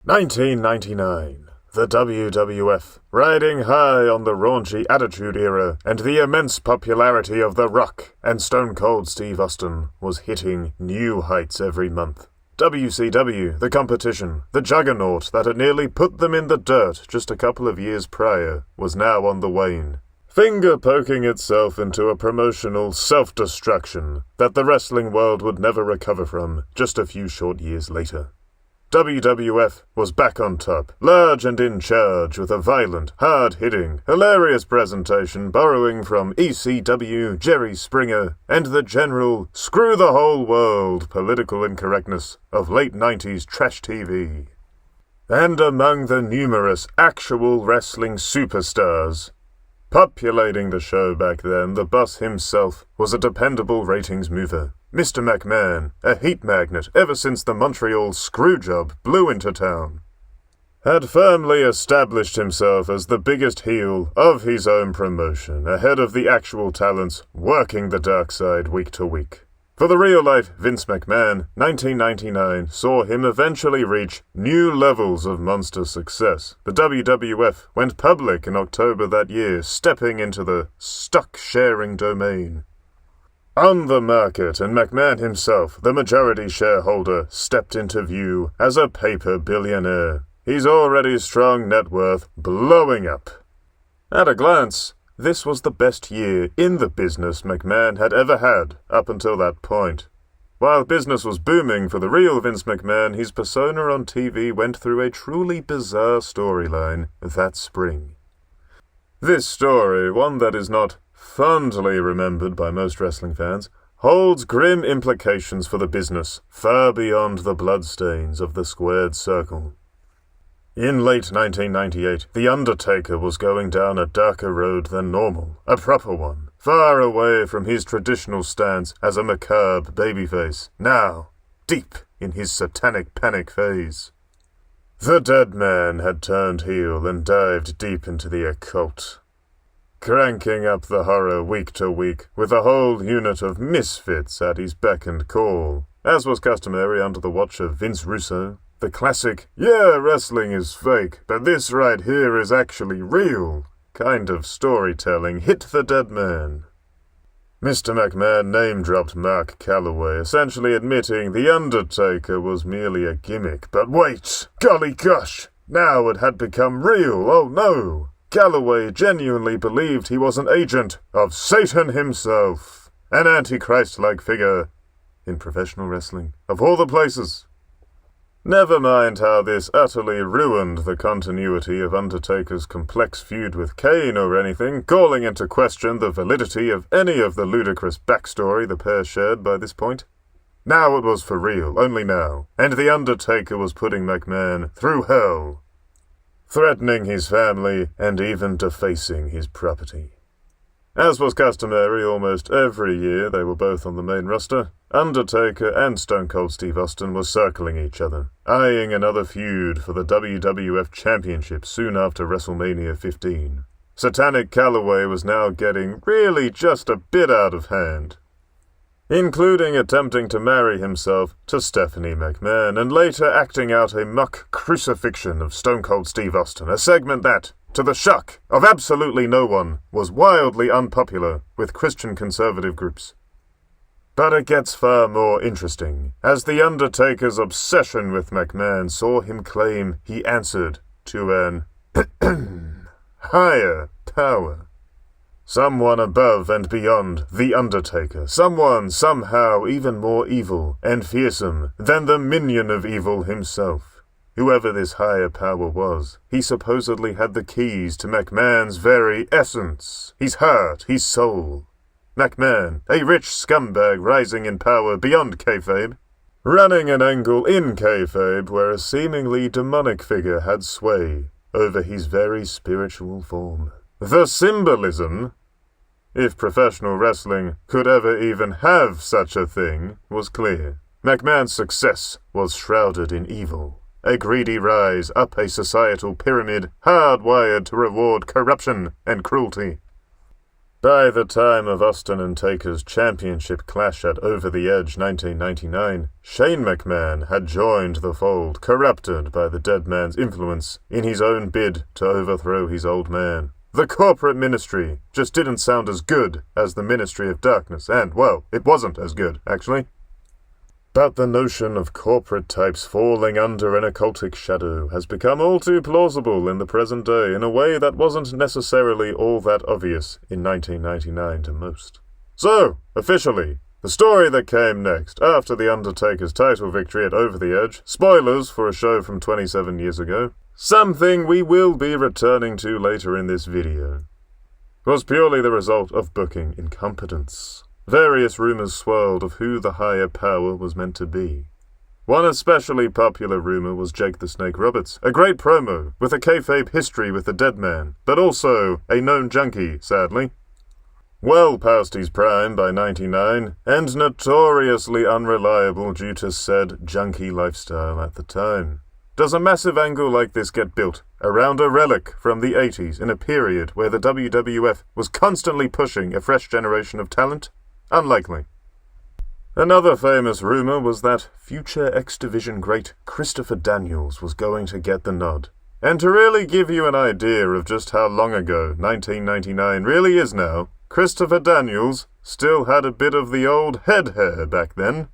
1999. The WWF, riding high on the raunchy Attitude Era and the immense popularity of The Rock and Stone Cold Steve Austin, was hitting new heights every month. WCW, the competition, the juggernaut that had nearly put them in the dirt just a couple of years prior, was now on the wane, finger-poking itself into a promotional self-destruction that the wrestling world would never recover from just a few short years later. WWF was back on top, large and in charge, with a violent, hard-hitting, hilarious presentation borrowing from ECW, Jerry Springer, and the general screw-the-whole-world political incorrectness of late 90s trash TV. And among the numerous actual wrestling superstars populating the show back then, the boss himself was a dependable ratings mover. Mr. McMahon, a heat magnet ever since the Montreal screwjob blew into town, had firmly established himself as the biggest heel of his own promotion, ahead of the actual talents working the dark side week to week. For the real-life Vince McMahon, 1999 saw him eventually reach new levels of monster success. The WWF went public in October that year, stepping into the stock-sharing domain. On the market, and McMahon himself, the majority shareholder, stepped into view as a paper billionaire, his already strong net worth blowing up. At a glance, this was the best year in the business McMahon had ever had up until that point. While business was booming for the real Vince McMahon, his persona on TV went through a truly bizarre storyline that spring. This story, one that is not fondly remembered by most wrestling fans, holds grim implications for the business, far beyond the bloodstains of the squared circle. In late 1998, The Undertaker was going down a darker road than normal, a proper one, far away from his traditional stance as a macabre babyface, now deep in his satanic panic phase. The dead man had turned heel and dived deep into the occult, cranking up the horror week to week with a whole unit of misfits at his beck and call, as was customary under the watch of Vince Russo. The classic, "Yeah, wrestling is fake, but this right here is actually real" kind of storytelling hit the dead man. Mr. McMahon name-dropped Mark Calloway, essentially admitting The Undertaker was merely a gimmick. But wait! Golly gosh! Now it had become real, oh no! Calloway genuinely believed he was an agent of Satan himself, an antichrist-like figure in professional wrestling, of all the places. Never mind how this utterly ruined the continuity of Undertaker's complex feud with Kane or anything, calling into question the validity of any of the ludicrous backstory the pair shared by this point. Now it was for real, only now, and The Undertaker was putting McMahon through hell, threatening his family and even defacing his property. As was customary almost every year they were both on the main roster, Undertaker and Stone Cold Steve Austin were circling each other, eyeing another feud for the WWF Championship soon after WrestleMania 15. Satanic Calloway was now getting really just a bit out of hand, including attempting to marry himself to Stephanie McMahon and later acting out a mock crucifixion of Stone Cold Steve Austin, a segment that, to the shock of absolutely no one, was wildly unpopular with Christian conservative groups. But it gets far more interesting, as The Undertaker's obsession with McMahon saw him claim he answered to an higher power. Someone above and beyond The Undertaker, someone somehow even more evil and fearsome than the minion of evil himself. Whoever this higher power was, he supposedly had the keys to McMahon's very essence, his heart, his soul. McMahon, a rich scumbag rising in power beyond kayfabe, running an angle in kayfabe where a seemingly demonic figure had sway over his very spiritual form. The symbolism, if professional wrestling could ever even have such a thing, was clear. McMahon's success was shrouded in evil. A greedy rise up a societal pyramid hardwired to reward corruption and cruelty. By the time of Austin and Taker's championship clash at Over the Edge 1999, Shane McMahon had joined the fold, corrupted by the dead man's influence in his own bid to overthrow his old man. The corporate ministry just didn't sound as good as the Ministry of Darkness, and, well, it wasn't as good, actually. But the notion of corporate types falling under an occultic shadow has become all too plausible in the present day in a way that wasn't necessarily all that obvious in 1999 to most. So, officially, the story that came next, after The Undertaker's title victory at Over the Edge, spoilers for a show from 27 years ago, something we will be returning to later in this video, was purely the result of booking incompetence. Various rumors swirled of who the higher power was meant to be. One especially popular rumor was Jake the Snake Roberts, a great promo with a kayfabe history with the dead man, but also a known junkie, sadly. Well past his prime by 99, and notoriously unreliable due to said junkie lifestyle at the time. Does a massive angle like this get built around a relic from the 80s in a period where the WWF was constantly pushing a fresh generation of talent? Unlikely. Another famous rumor was that future X Division great Christopher Daniels was going to get the nod. And to really give you an idea of just how long ago 1999 really is now, Christopher Daniels still had a bit of the old head hair back then.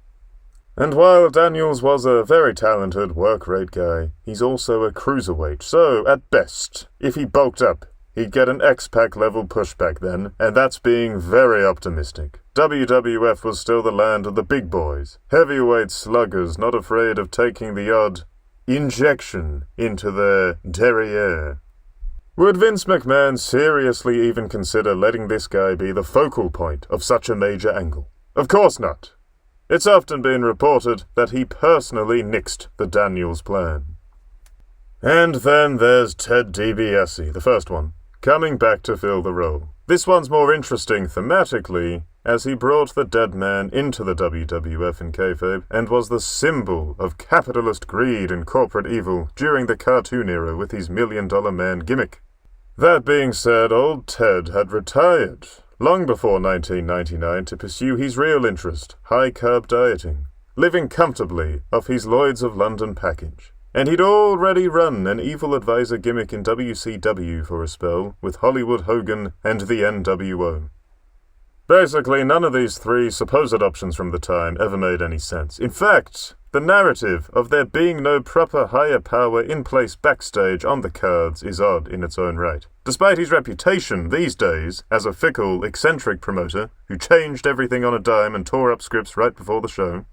And while Daniels was a very talented work rate guy, he's also a cruiserweight, so at best, if he bulked up, he'd get an X-Pac level push back then, and that's being very optimistic. WWF was still the land of the big boys, heavyweight sluggers not afraid of taking the odd injection into their derriere. Would Vince McMahon seriously even consider letting this guy be the focal point of such a major angle? Of course not. It's often been reported that he personally nixed the Daniels plan. And then there's Ted DiBiase, the first one, coming back to fill the role. This one's more interesting thematically, as he brought the dead man into the WWF in kayfabe, and was the symbol of capitalist greed and corporate evil during the cartoon era with his $1 Million Man gimmick. That being said, old Ted had retired long before 1999 to pursue his real interest, high-carb dieting, living comfortably off his Lloyd's of London package. And he'd already run an evil advisor gimmick in WCW for a spell with Hollywood Hogan and the NWO. Basically, none of these three supposed options from the time ever made any sense. In fact, the narrative of there being no proper higher power in place backstage on the cards is odd in its own right. Despite his reputation these days as a fickle, eccentric promoter who changed everything on a dime and tore up scripts right before the show,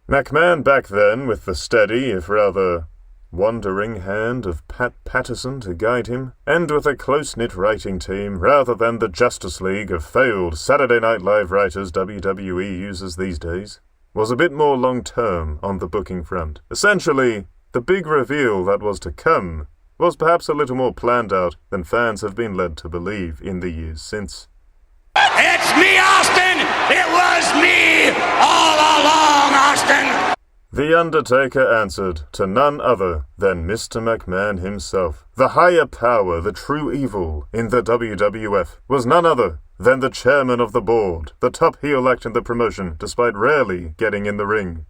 McMahon back then, with the steady, if rather wandering hand of Pat Patterson to guide him, and with a close-knit writing team rather than the Justice League of failed Saturday Night Live writers WWE uses these days, was a bit more long-term on the booking front. Essentially, the big reveal that was to come was perhaps a little more planned out than fans have been led to believe in the years since. It's me, Austin! It was me all along, Austin! The Undertaker answered to none other than Mr. McMahon himself. The higher power, the true evil in the WWF, was none other than the chairman of the board, the top heel act in the promotion, despite rarely getting in the ring.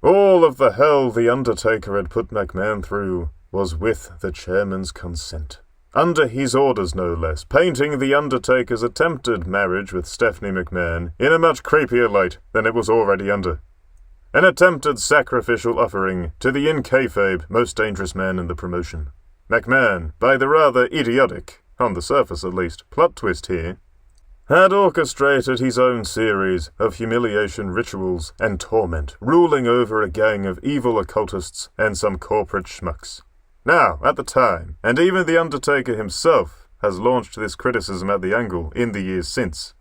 All of the hell the Undertaker had put McMahon through was with the chairman's consent. Under his orders, no less, painting the Undertaker's attempted marriage with Stephanie McMahon in a much creepier light than it was already under. An attempted sacrificial offering to the in kayfabe most dangerous man in the promotion. McMahon, by the rather idiotic, on the surface at least, plot twist here, had orchestrated his own series of humiliation rituals and torment, ruling over a gang of evil occultists and some corporate schmucks. Now, at the time, and even The Undertaker himself has launched this criticism at the angle in the years since,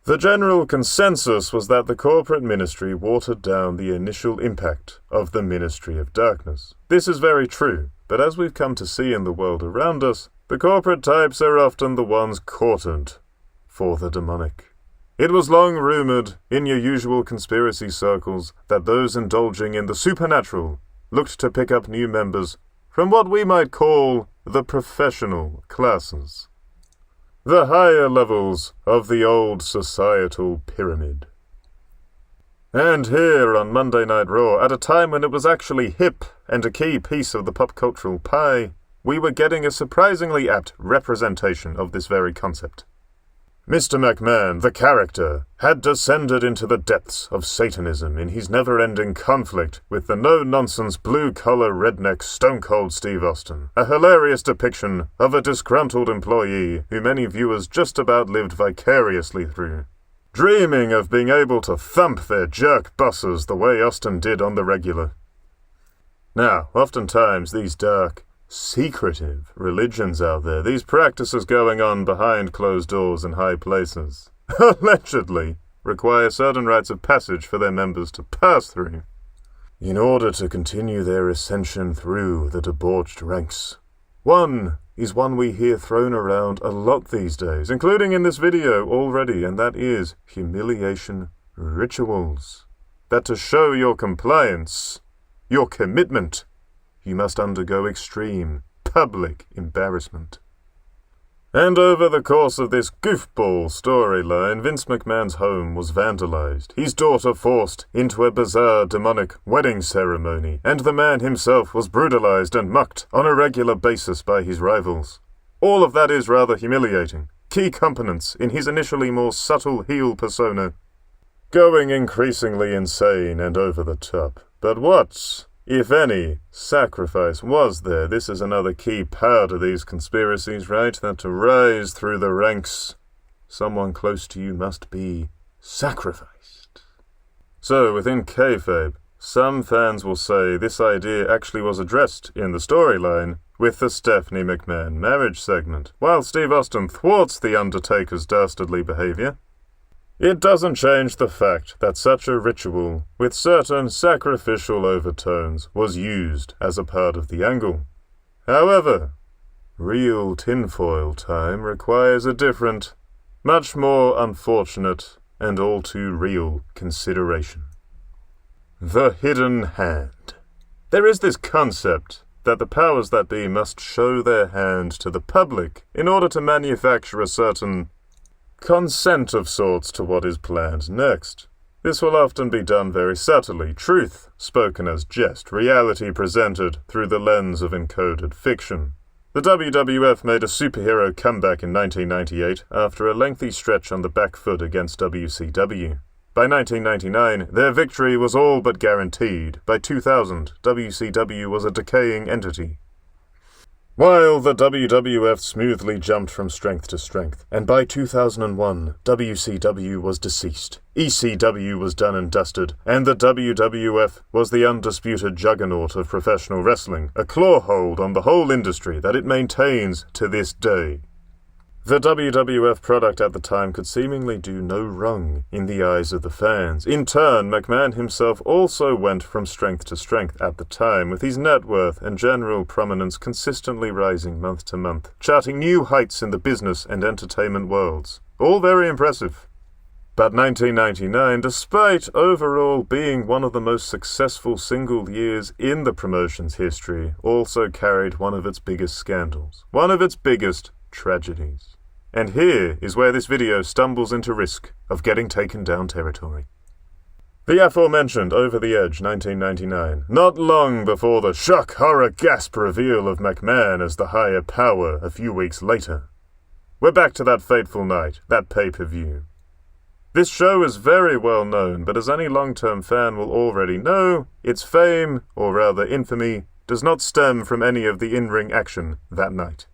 the general consensus was that the corporate ministry watered down the initial impact of the Ministry of Darkness. This is very true, but as we've come to see in the world around us, the corporate types are often the ones courted for the demonic. It was long rumored in your usual conspiracy circles that those indulging in the supernatural looked to pick up new members from what we might call the professional classes. the higher levels of the old societal pyramid. And here on Monday Night Raw, at a time when it was actually hip and a key piece of the pop cultural pie, we were getting a surprisingly apt representation of this very concept. Mr. McMahon, the character, had descended into the depths of Satanism in his never-ending conflict with the no-nonsense blue-collar redneck Stone Cold Steve Austin, a hilarious depiction of a disgruntled employee who many viewers just about lived vicariously through, dreaming of being able to thump their jerk bosses the way Austin did on the regular. Now, oftentimes these dark, secretive religions out there, these practices going on behind closed doors in high places, allegedly require certain rites of passage for their members to pass through, in order to continue their ascension through the debauched ranks. One is one we hear thrown around a lot these days, including in this video already, and that is humiliation rituals. That to show your compliance, your commitment, you must undergo extreme, public embarrassment. And over the course of this goofball storyline, Vince McMahon's home was vandalized, his daughter forced into a bizarre demonic wedding ceremony, and the man himself was brutalized and mucked on a regular basis by his rivals. All of that is rather humiliating. Key components in his initially more subtle heel persona, going increasingly insane and over the top. But what, if any, sacrifice was there? This is another key part of these conspiracies, right? That to rise through the ranks, someone close to you must be sacrificed. So, within kayfabe, some fans will say this idea actually was addressed in the storyline with the Stephanie McMahon marriage segment, while Steve Austin thwarts the Undertaker's dastardly behavior. It doesn't change the fact that such a ritual, with certain sacrificial overtones, was used as a part of the angle. However, real tinfoil time requires a different, much more unfortunate, and all too real consideration. The hidden hand. There is this concept that the powers that be must show their hand to the public in order to manufacture a certain consent of sorts to what is planned next. This will often be done very subtly, truth spoken as jest, reality presented through the lens of encoded fiction. The WWF made a superhero comeback in 1998 after a lengthy stretch on the back foot against WCW. By 1999, their victory was all but guaranteed. By 2000, WCW was a decaying entity, while the WWF smoothly jumped from strength to strength, and by 2001, WCW was deceased, ECW was done and dusted, and the WWF was the undisputed juggernaut of professional wrestling, a clawhold on the whole industry that it maintains to this day. The WWF product at the time could seemingly do no wrong in the eyes of the fans. In turn, McMahon himself also went from strength to strength at the time, with his net worth and general prominence consistently rising month to month, charting new heights in the business and entertainment worlds. All very impressive. But 1999, despite overall being one of the most successful single years in the promotion's history, also carried one of its biggest scandals, one of its biggest tragedies. And here is where this video stumbles into risk of getting taken down territory. The aforementioned Over the Edge 1999, not long before the shock, horror, gasp reveal of McMahon as the higher power a few weeks later. We're back to that fateful night, that pay-per-view. This show is very well known, but as any long-term fan will already know, its fame, or rather infamy, does not stem from any of the in-ring action that night.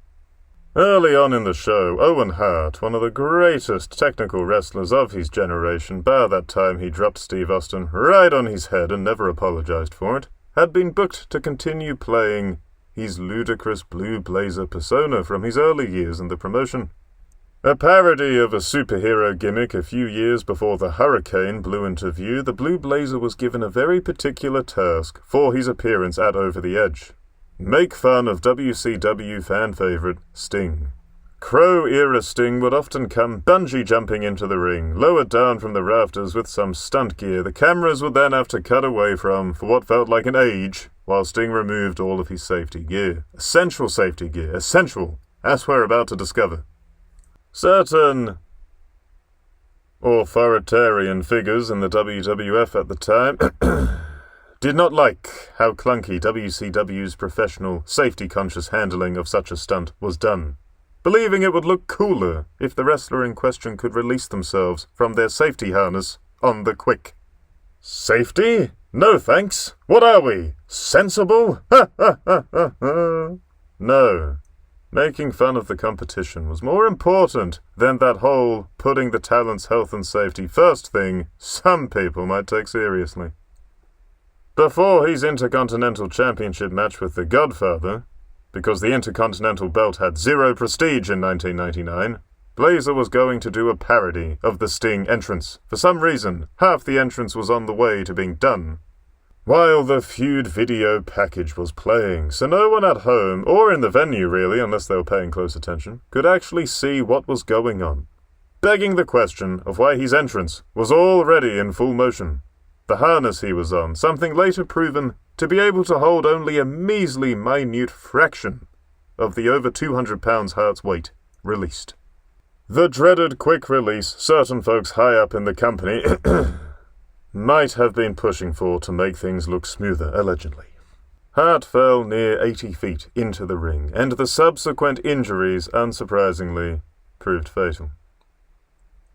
Early on in the show, Owen Hart, one of the greatest technical wrestlers of his generation, bar that time he dropped Steve Austin right on his head and never apologized for it, had been booked to continue playing his ludicrous blue blazer persona from his early years in the promotion. A parody of a superhero gimmick a few years before the Hurricane blew into view, the blue blazer was given a very particular task for his appearance at Over the Edge. Make fun of WCW fan favorite Sting. Crow-era Sting would often come bungee jumping into the ring, lowered down from the rafters with some stunt gear the cameras would then have to cut away from for what felt like an age, while Sting removed all of his safety gear. Essential safety gear. Essential, as we're about to discover. Certain authoritarian figures in the WWF at the time did not like how clunky WCW's professional, safety-conscious handling of such a stunt was done, believing it would look cooler if the wrestler in question could release themselves from their safety harness on the quick. Safety? No thanks. What are we? Sensible? Ha ha ha ha ha. No. Making fun of the competition was more important than that whole putting the talent's health and safety first thing some people might take seriously. Before his Intercontinental Championship match with the Godfather, because the Intercontinental belt had zero prestige in 1999, Blazer was going to do a parody of the Sting entrance. For some reason, half the entrance was on the way to being done, while the Feud video package was playing, so no one at home, or in the venue really, unless they were paying close attention, could actually see what was going on, begging the question of why his entrance was already in full motion. The harness he was on, something later proven to be able to hold only a measly minute fraction of the over 200 pounds Hart's weight, released. The dreaded quick release certain folks high up in the company might have been pushing for to make things look smoother, allegedly. Hart fell near 80 feet into the ring, and the subsequent injuries, unsurprisingly, proved fatal.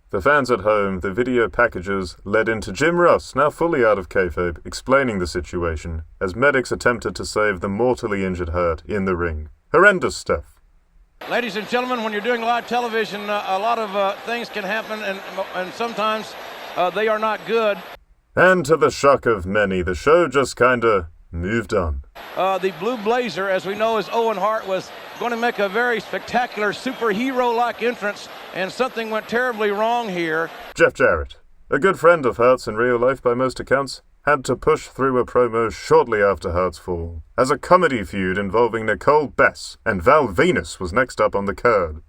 The fans at home, the video packages led into Jim Ross, now fully out of kayfabe, explaining the situation as medics attempted to save the mortally injured Hart in the ring. Horrendous stuff. Ladies and gentlemen, when you're doing live television, a lot of things can happen, and sometimes they are not good. And to the shock of many, the show just kinda moved on. The Blue Blazer, as we know as Owen Hart, was going to make a very spectacular superhero-like entrance, and something went terribly wrong here. Jeff Jarrett, a good friend of Hart's in real life by most accounts, had to push through a promo shortly after Hart's fall, as a comedy feud involving Nicole Bass and Val Venus was next up on the card.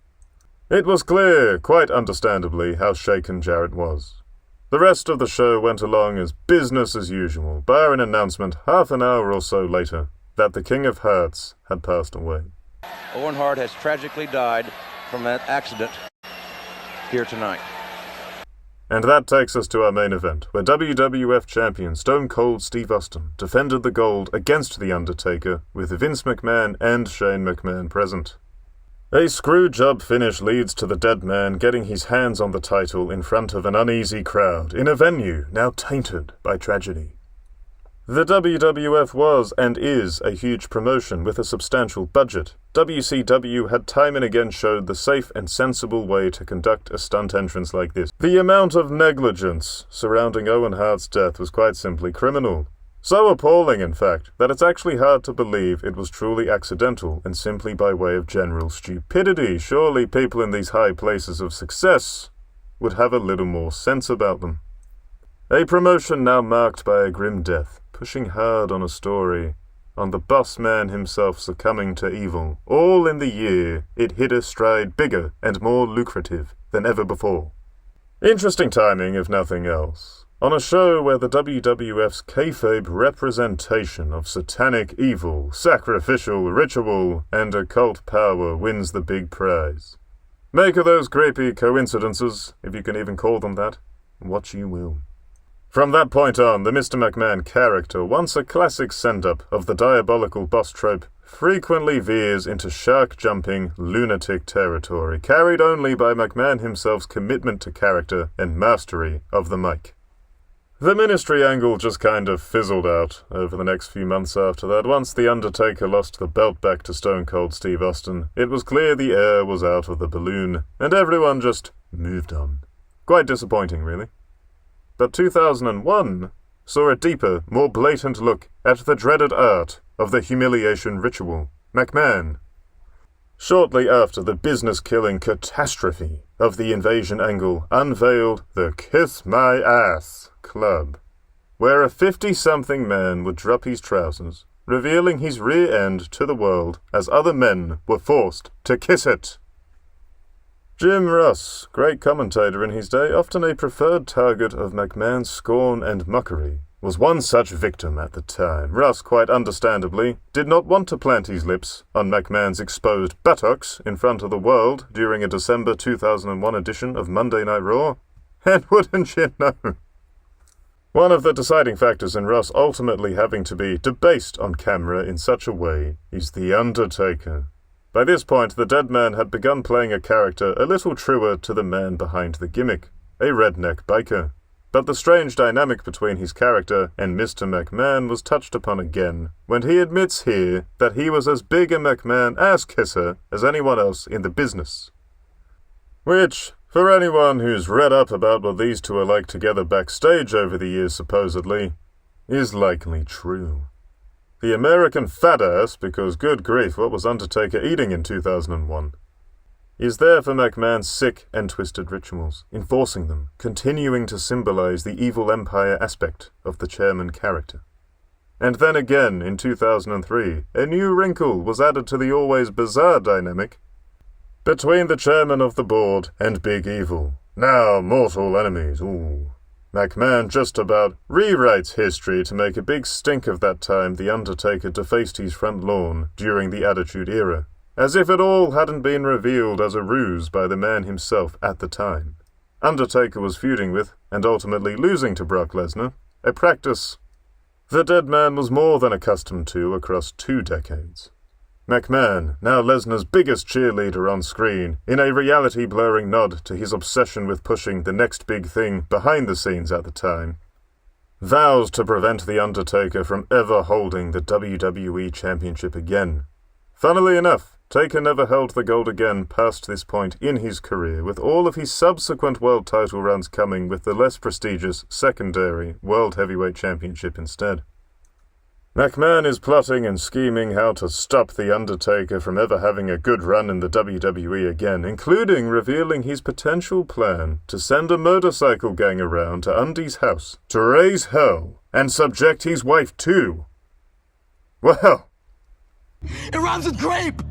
It was clear, quite understandably, how shaken Jarrett was. The rest of the show went along as business as usual, bar an announcement half an hour or so later that the King of Hearts had passed away. Owen Hart has tragically died from that accident here tonight. And that takes us to our main event, where WWF champion Stone Cold Steve Austin defended the gold against The Undertaker, with Vince McMahon and Shane McMahon present. A screw job finish leads to the dead man getting his hands on the title in front of an uneasy crowd, in a venue now tainted by tragedy. The WWF was and is a huge promotion with a substantial budget. WCW had time and again showed the safe and sensible way to conduct a stunt entrance like this. The amount of negligence surrounding Owen Hart's death was quite simply criminal. So appalling, in fact, that it's actually hard to believe it was truly accidental and simply by way of general stupidity. Surely people in these high places of success would have a little more sense about them. A promotion now marked by a grim death, pushing hard on a story, on the boss man himself succumbing to evil, all in the year it hit a stride bigger and more lucrative than ever before. Interesting timing, if nothing else. On a show where the WWF's kayfabe representation of satanic evil, sacrificial ritual, and occult power wins the big prize. Make of those creepy coincidences, if you can even call them that, what you will. From that point on, the Mr. McMahon character, once a classic send-up of the diabolical boss trope, frequently veers into shark-jumping, lunatic territory, carried only by McMahon himself's commitment to character and mastery of the mic. The ministry angle just kind of fizzled out over the next few months after that. Once The Undertaker lost the belt back to Stone Cold Steve Austin, it was clear the air was out of the balloon, and everyone just moved on. Quite disappointing, really. But 2001 saw a deeper, more blatant look at the dreaded art of the humiliation ritual. McMahon, shortly after the business-killing catastrophe of the invasion angle, unveiled the Kiss My Ass Club, where a 50-something man would drop his trousers, revealing his rear end to the world as other men were forced to kiss it. Jim Ross, great commentator in his day, often a preferred target of McMahon's scorn and mockery, was one such victim at the time. Russ, quite understandably, did not want to plant his lips on McMahon's exposed buttocks in front of the world during a December 2001 edition of Monday Night Raw. And wouldn't you know? One of the deciding factors in Russ ultimately having to be debased on camera in such a way is The Undertaker. By this point, the dead man had begun playing a character a little truer to the man behind the gimmick, a redneck biker. But the strange dynamic between his character and Mr. McMahon was touched upon again, when he admits here that he was as big a McMahon ass-kisser as anyone else in the business. Which, for anyone who's read up about what these two are like together backstage over the years supposedly, is likely true. The American fat ass, because good grief, what was Undertaker eating in 2001? Is there for McMahon's sick and twisted rituals, enforcing them, continuing to symbolize the evil empire aspect of the chairman character. And then again, in 2003, a new wrinkle was added to the always bizarre dynamic between the chairman of the board and Big Evil, now mortal enemies. Ooh. McMahon just about rewrites history to make a big stink of that time the Undertaker defaced his front lawn during the Attitude Era, as if it all hadn't been revealed as a ruse by the man himself at the time. Undertaker was feuding with, and ultimately losing to Brock Lesnar, a practice the dead man was more than accustomed to across 2 decades. McMahon, now Lesnar's biggest cheerleader on screen, in a reality-blurring nod to his obsession with pushing the next big thing behind the scenes at the time, vows to prevent The Undertaker from ever holding the WWE Championship again. Funnily enough, Taker never held the gold again past this point in his career, with all of his subsequent world title runs coming with the less prestigious secondary World Heavyweight Championship instead. McMahon is plotting and scheming how to stop The Undertaker from ever having a good run in the WWE again, including revealing his potential plan to send a motorcycle gang around to Undy's house to raise hell and subject his wife too. Well, It rhymes with grape!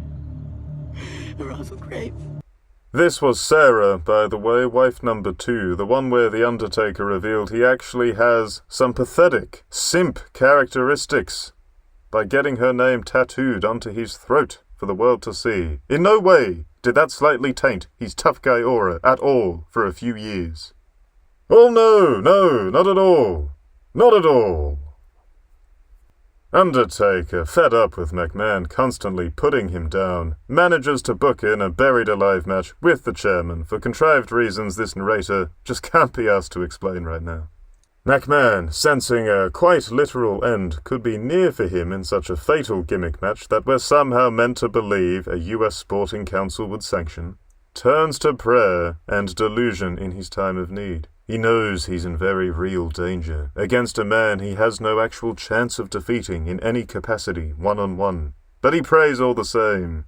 It rhymes with grape. this was Sarah, by the way, wife number 2, the one where The Undertaker revealed he actually has some pathetic, simp characteristics by getting her name tattooed onto his throat for the world to see. In no way did that slightly taint his tough guy aura at all for a few years. Oh no, not at all. Not at all. Undertaker, fed up with McMahon constantly putting him down, manages to book in a buried alive match with the chairman for contrived reasons this narrator just can't be asked to explain right now. McMahon, sensing a quite literal end could be near for him in such a fatal gimmick match that we're somehow meant to believe a US Sporting Council would sanction, turns to prayer and delusion in his time of need. He knows he's in very real danger, against a man he has no actual chance of defeating in any capacity, one-on-one. But he prays all the same,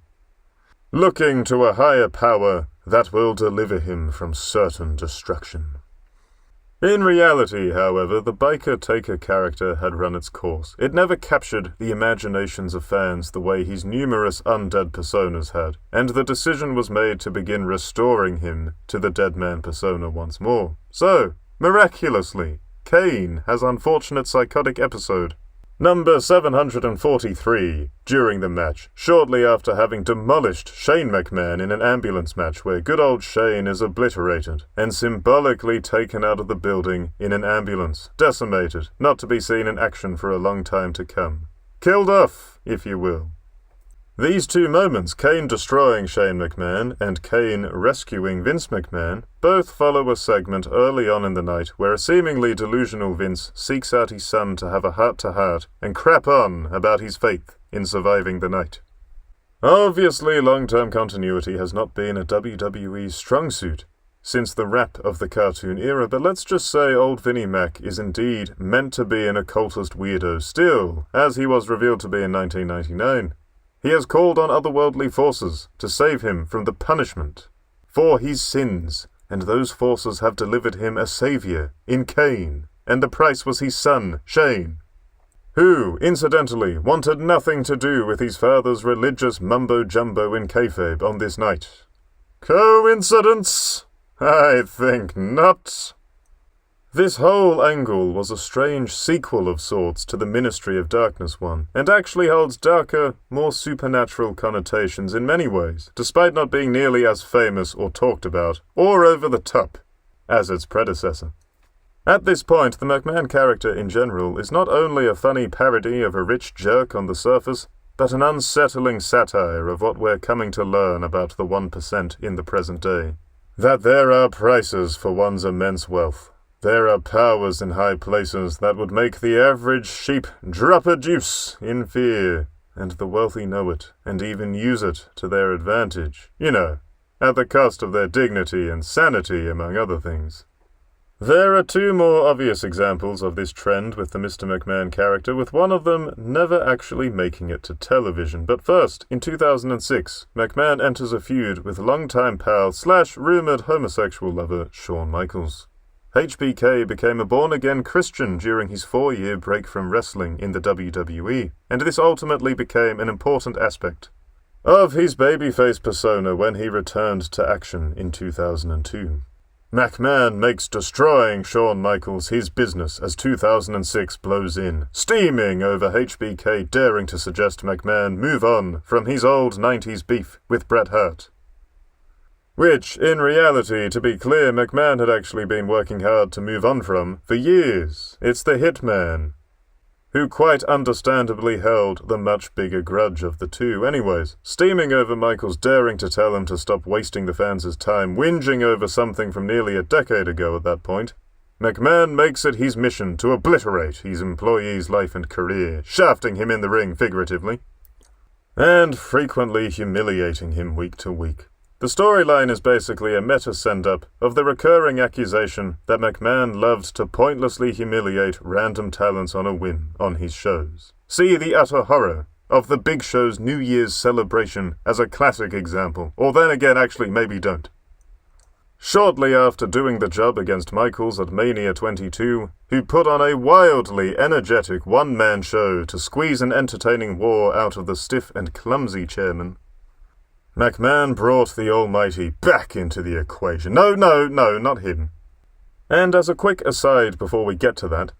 looking to a higher power that will deliver him from certain destruction. In reality, however, the Biker Taker character had run its course. It never captured the imaginations of fans the way his numerous undead personas had, and the decision was made to begin restoring him to the dead man persona once more. So, miraculously, Kane has unfortunate psychotic episode number 743 during the match, shortly after having demolished Shane McMahon in an ambulance match where good old Shane is obliterated and symbolically taken out of the building in an ambulance, decimated, not to be seen in action for a long time to come. Killed off, if you will. These 2 moments, Kane destroying Shane McMahon and Kane rescuing Vince McMahon, both follow a segment early on in the night where a seemingly delusional Vince seeks out his son to have a heart-to-heart and crap on about his faith in surviving the night. Obviously, long-term continuity has not been a WWE strong suit since the wrap of the cartoon era, but let's just say old Vinnie Mac is indeed meant to be an occultist weirdo still, as he was revealed to be in 1999. He has called on otherworldly forces to save him from the punishment for his sins, and those forces have delivered him a savior in Kane, and the price was his son, Shane, who, incidentally, wanted nothing to do with his father's religious mumbo-jumbo in kayfabe on this night. Coincidence? I think not. This whole angle was a strange sequel of sorts to the Ministry of Darkness one, and actually holds darker, more supernatural connotations in many ways, despite not being nearly as famous or talked about, or over the top, as its predecessor. At this point, the McMahon character in general is not only a funny parody of a rich jerk on the surface, but an unsettling satire of what we're coming to learn about the 1% in the present day. That there are prices for one's immense wealth. There are powers in high places that would make the average sheep drop a deuce in fear, and the wealthy know it, and even use it to their advantage, at the cost of their dignity and sanity, among other things. There are two more obvious examples of this trend with the Mr. McMahon character, with one of them never actually making it to television. But first, in 2006, McMahon enters a feud with longtime pal / rumoured homosexual lover Shawn Michaels. HBK became a born-again Christian during his 4-year break from wrestling in the WWE, and this ultimately became an important aspect of his babyface persona when he returned to action in 2002. McMahon makes destroying Shawn Michaels his business as 2006 blows in, steaming over HBK daring to suggest McMahon move on from his old 90s beef with Bret Hart. Which, in reality, to be clear, McMahon had actually been working hard to move on from for years. It's the Hitman, who quite understandably held the much bigger grudge of the two. Anyways, steaming over Michaels daring to tell him to stop wasting the fans' time whinging over something from nearly a decade ago at that point, McMahon makes it his mission to obliterate his employee's life and career, shafting him in the ring figuratively, and frequently humiliating him week to week. The storyline is basically a meta-send-up of the recurring accusation that McMahon loved to pointlessly humiliate random talents on a whim on his shows. See the utter horror of the Big Show's New Year's celebration as a classic example, or then again actually maybe don't. Shortly after doing the job against Michaels at Mania 22, who put on a wildly energetic one-man show to squeeze an entertaining war out of the stiff and clumsy chairman, McMahon brought the Almighty back into the equation. No, not him. And as a quick aside before we get to that,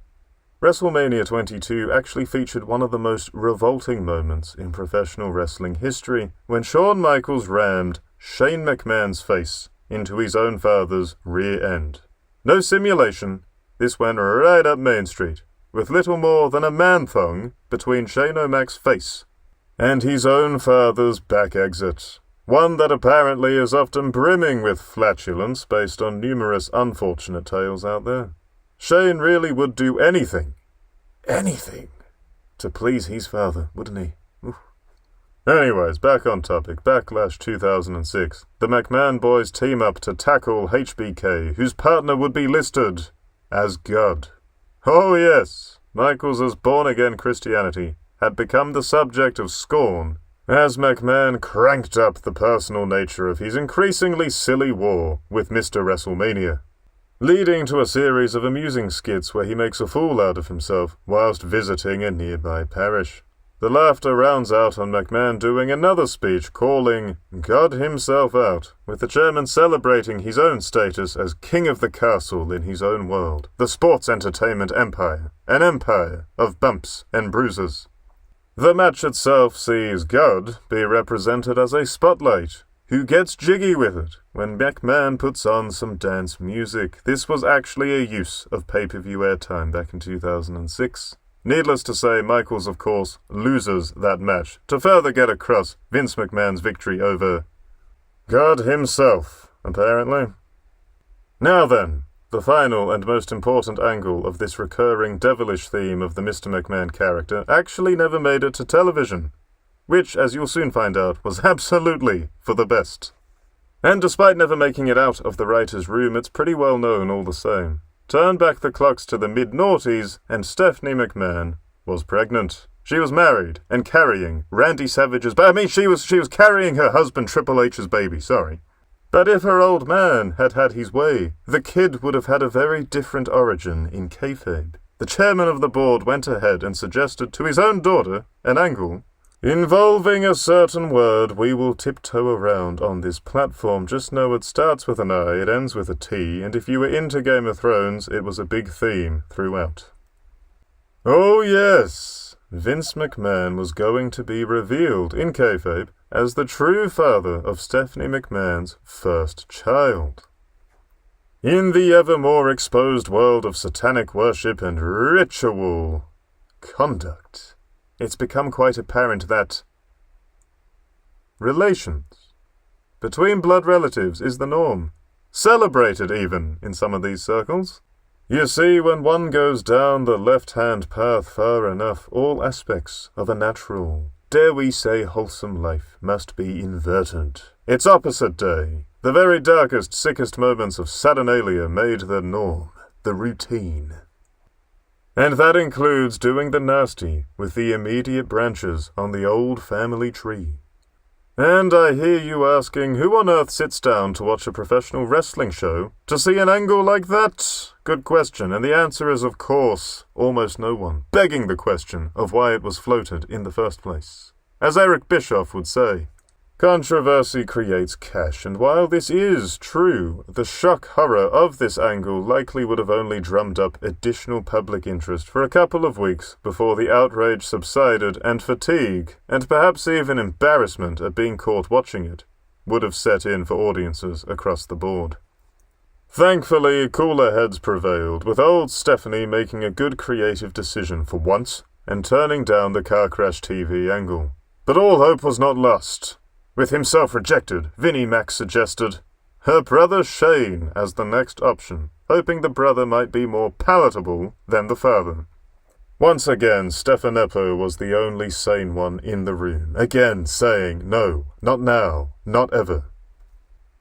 WrestleMania 22 actually featured one of the most revolting moments in professional wrestling history when Shawn Michaels rammed Shane McMahon's face into his own father's rear end. No simulation, this went right up Main Street, with little more than a man-thong between Shane O'Mac's face and his own father's back exit. One that apparently is often brimming with flatulence based on numerous unfortunate tales out there. Shane really would do anything, to please his father, wouldn't he? Oof. Anyways, back on topic. Backlash 2006. The McMahon boys team up to tackle HBK, whose partner would be listed as God. Oh yes, Michaels' born-again Christianity had become the subject of scorn as McMahon cranked up the personal nature of his increasingly silly war with Mr. WrestleMania, leading to a series of amusing skits where he makes a fool out of himself whilst visiting a nearby parish. The laughter rounds out on McMahon doing another speech calling God himself out, with the chairman celebrating his own status as king of the castle in his own world, the sports entertainment empire, an empire of bumps and bruises. The match itself sees God be represented as a spotlight, who gets jiggy with it when McMahon puts on some dance music. This was actually a use of pay-per-view airtime back in 2006. Needless to say, Michaels, of course, loses that match to further get across Vince McMahon's victory over God himself, apparently. Now then, the final and most important angle of this recurring devilish theme of the Mr. McMahon character actually never made it to television, which, as you'll soon find out, was absolutely for the best. And despite never making it out of the writer's room, it's pretty well known all the same. Turn back the clocks to the mid-noughties, and Stephanie McMahon was pregnant. She was married and carrying Randy Savage's she was carrying her husband Triple H's baby, sorry. But if her old man had had his way, the kid would have had a very different origin in kayfabe. The chairman of the board went ahead and suggested to his own daughter an angle involving a certain word we will tiptoe around on this platform. Just know it starts with an I, it ends with a T, and if you were into Game of Thrones, it was a big theme throughout. Oh yes, Vince McMahon was going to be revealed in kayfabe as the true father of Stephanie McMahon's first child. In the ever more exposed world of satanic worship and ritual conduct, it's become quite apparent that relations between blood relatives is the norm, celebrated even in some of these circles. You see, when one goes down the left-hand path far enough, all aspects of a natural, dare we say wholesome life, must be inverted. Its opposite day, the very darkest, sickest moments of Saturnalia made the norm, the routine. And that includes doing the nasty with the immediate branches on the old family tree. And I hear you asking, who on earth sits down to watch a professional wrestling show to see an angle like that? Good question, and the answer is, of course, almost no one, begging the question of why it was floated in the first place. As Eric Bischoff would say, controversy creates cash, and while this is true, the shock horror of this angle likely would have only drummed up additional public interest for a couple of weeks before the outrage subsided and fatigue, and perhaps even embarrassment at being caught watching it, would have set in for audiences across the board. Thankfully, cooler heads prevailed, with old Stephanie making a good creative decision for once and turning down the car crash TV angle. But all hope was not lost. With himself rejected, Vinnie Mac suggested her brother Shane as the next option, hoping the brother might be more palatable than the father. Once again, Stefaneppo was the only sane one in the room, again saying, no, not now, not ever.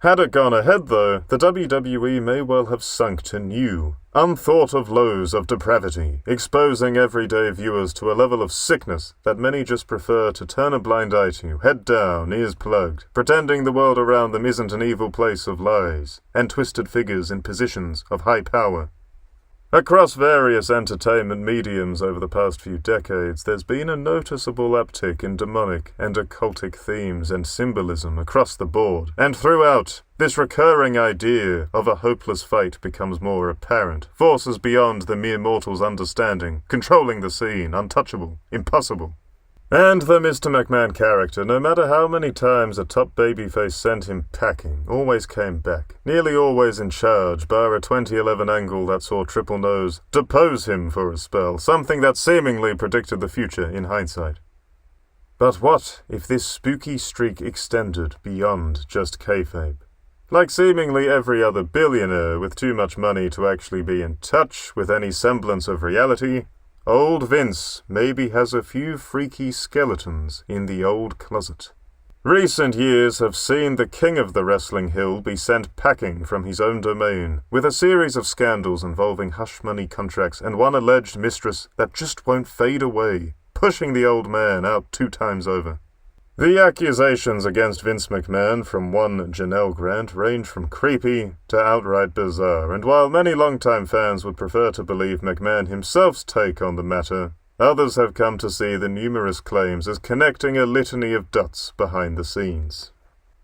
Had it gone ahead, though, the WWE may well have sunk to new, unthought-of lows of depravity, exposing everyday viewers to a level of sickness that many just prefer to turn a blind eye to, head down, ears plugged, pretending the world around them isn't an evil place of lies, and twisted figures in positions of high power. Across various entertainment mediums over the past few decades, there's been a noticeable uptick in demonic and occultic themes and symbolism across the board, and throughout, this recurring idea of a hopeless fight becomes more apparent, forces beyond the mere mortal's understanding, controlling the scene, untouchable, impossible. And the Mr. McMahon character, no matter how many times a top babyface sent him packing, always came back, nearly always in charge, bar a 2011 angle that saw Triple Nose depose him for a spell, something that seemingly predicted the future in hindsight. But what if this spooky streak extended beyond just kayfabe? Like seemingly every other billionaire with too much money to actually be in touch with any semblance of reality, old Vince maybe has a few freaky skeletons in the old closet. Recent years have seen the king of the wrestling hill be sent packing from his own domain, with a series of scandals involving hush-money contracts and one alleged mistress that just won't fade away, pushing the old man out 2 times over. The accusations against Vince McMahon from one Janelle Grant range from creepy to outright bizarre, and while many longtime fans would prefer to believe McMahon himself's take on the matter, others have come to see the numerous claims as connecting a litany of dots behind the scenes.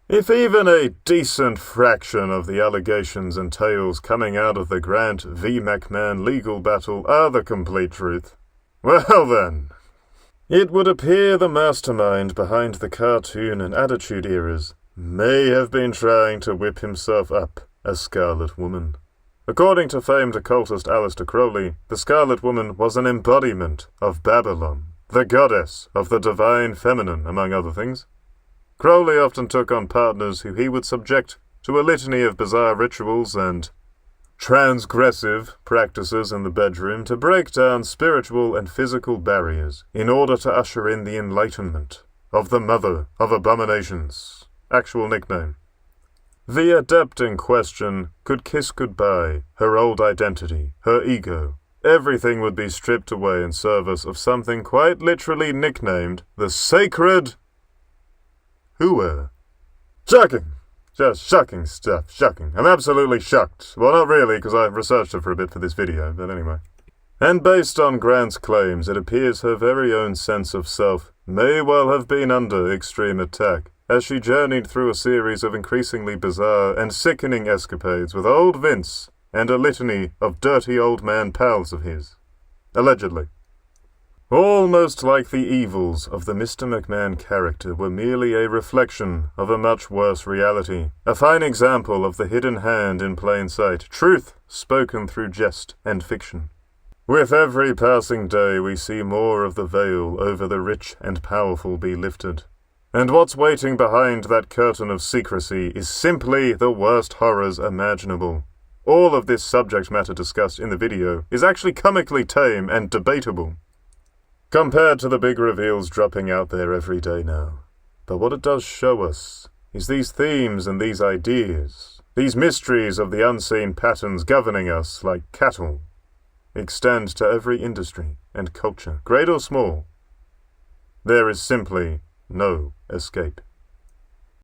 If even a decent fraction of the allegations and tales coming out of the Grant v. McMahon legal battle are the complete truth, well then, it would appear the mastermind behind the cartoon and attitude eras may have been trying to whip himself up as Scarlet Woman. According to famed occultist Aleister Crowley, the Scarlet Woman was an embodiment of Babylon, the goddess of the divine feminine, among other things. Crowley often took on partners who he would subject to a litany of bizarre rituals and transgressive practices in the bedroom to break down spiritual and physical barriers in order to usher in the enlightenment of the Mother of Abominations. Actual nickname. The adept in question could kiss goodbye her old identity, her ego. Everything would be stripped away in service of something quite literally nicknamed the Sacred Hooer. Shocking! Just shocking stuff, shocking. I'm absolutely shocked. Well, not really, because I researched it for a bit for this video, but anyway. And based on Grant's claims, it appears her very own sense of self may well have been under extreme attack, as she journeyed through a series of increasingly bizarre and sickening escapades with old Vince and a litany of dirty old man pals of his. Allegedly. Almost like the evils of the Mr. McMahon character were merely a reflection of a much worse reality, a fine example of the hidden hand in plain sight, truth spoken through jest and fiction. With every passing day we see more of the veil over the rich and powerful be lifted. And what's waiting behind that curtain of secrecy is simply the worst horrors imaginable. All of this subject matter discussed in the video is actually comically tame and debatable, compared to the big reveals dropping out there every day now. But what it does show us is these themes and these ideas, these mysteries of the unseen patterns governing us like cattle, extend to every industry and culture, great or small. There is simply no escape.